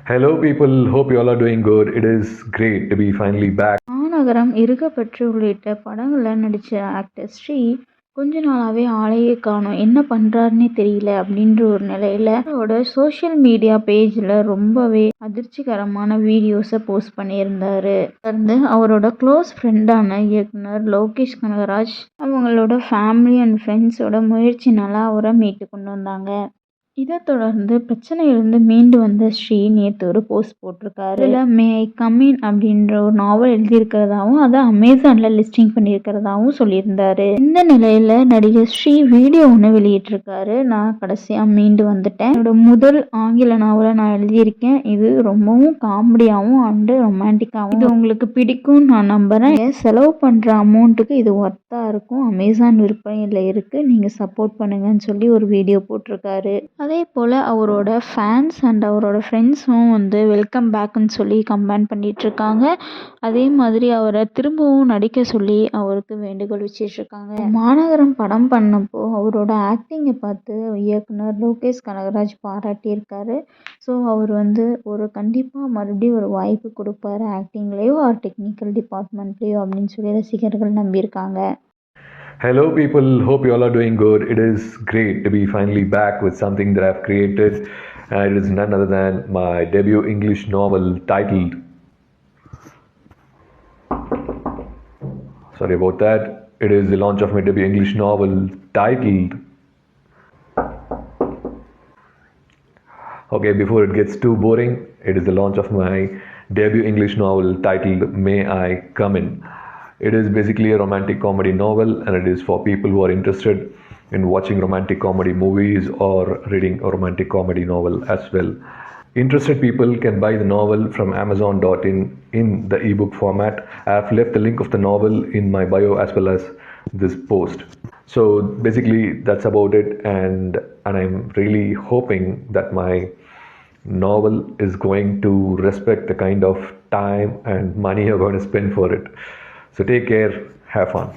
Hello, people. Hope you all are doing good. It is great to be finally back. மாநகரம், இருக்கப்பற்று உள்ளிட்ட படங்களில் நடித்த actor Sri கொஞ்ச நாளாகவே ஆளையே காணோம், என்ன பண்ணுறாருன்னே தெரியல அப்படின்ற ஒரு நிலையில் அவரோட சோஷியல் மீடியா பேஜில் ரொம்பவே அதிர்ச்சிகரமான வீடியோஸை போஸ்ட் பண்ணியிருந்தாரு. தொடர்ந்து அவரோட க்ளோஸ் ஃப்ரெண்டான இயக்குனர் லோகேஷ் கனகராஜ் அவங்களோட ஃபேமிலி அண்ட் ஃப்ரெண்ட்ஸோட முயற்சினால அவரை மீட்டு கொண்டு வந்தாங்க. இதை தொடர்ந்து பிரச்சனையிலிருந்து மீண்டு வந்த ஸ்ரீ நேற்று ஒரு போஸ்ட் போட்டிருக்காரு. இதில் மே ஐ கம்இன் அப்படின்ற ஒரு நாவல் எழுதியிருக்கிறதாவும் அதை அமேசானில் லிஸ்டிங் பண்ணியிருக்கிறதாவும் சொல்லியிருந்தாரு. இந்த நிலையில் நடிகர் ஸ்ரீ வீடியோ ஒன்று வெளியிட்டிருக்காரு. நான் கடைசியாக மீண்டு வந்துட்டேன், என்னோட முதல் ஆங்கில நாவலை நான் எழுதியிருக்கேன், இது ரொம்பவும் காமெடியாகவும் அண்டு ரொமான்டிக்காகவும், இது உங்களுக்கு பிடிக்கும்னு நான் நம்புகிறேன், செலவு பண்ணுற அமௌண்ட்டுக்கு இது ஒர்த்தாக இருக்கும், அமேசான் விற்பனையில் இருக்குது, நீங்கள் சப்போர்ட் பண்ணுங்கன்னு சொல்லி ஒரு வீடியோ போட்டிருக்காரு. அதே போல் அவரோட ஃபேன்ஸ் அண்ட் அவரோட ஃப்ரெண்ட்ஸும் வெல்கம் பேக்குன்னு சொல்லி கமெண்ட் பண்ணிகிட்ருக்காங்க. அதே மாதிரி அவரை திரும்பவும் நடிக்க சொல்லி அவருக்கு வேண்டுகோள் வச்சிட்ருக்காங்க. மாநகரம் படம் பண்ணப்போ அவரோட ஆக்டிங்கை பார்த்து இயக்குனர் லோகேஷ் கனகராஜ் பாராட்டியிருக்காரு. ஸோ அவர் ஒரு கண்டிப்பாக மறுபடியும் ஒரு வாய்ப்பு கொடுப்பாரு ஆக்டிங்லேயோ ஆர் டெக்னிக்கல் டிபார்ட்மெண்ட்லேயோ அப்படின்னு சொல்லி ரசிகர்கள் நம்பியிருக்காங்க. Hello, people. Hope you all are doing good. It is great to be finally back with something that I've created, and it is none other than my debut English novel titled. Sorry about that. It is the launch of my debut English novel titled. Okay, before it gets too boring, it is the launch of my debut English novel titled May I Come In. It is basically a romantic comedy novel, and it is for people who are interested in watching romantic comedy movies or reading a romantic comedy novel as well. Interested people can buy the novel from Amazon.in in the ebook format. I have left the link of the novel in my bio as well as this post. So basically that's about it, and I'm really hoping that my novel is going to respect the kind of time and money you're going to spend for it. So take care, have fun.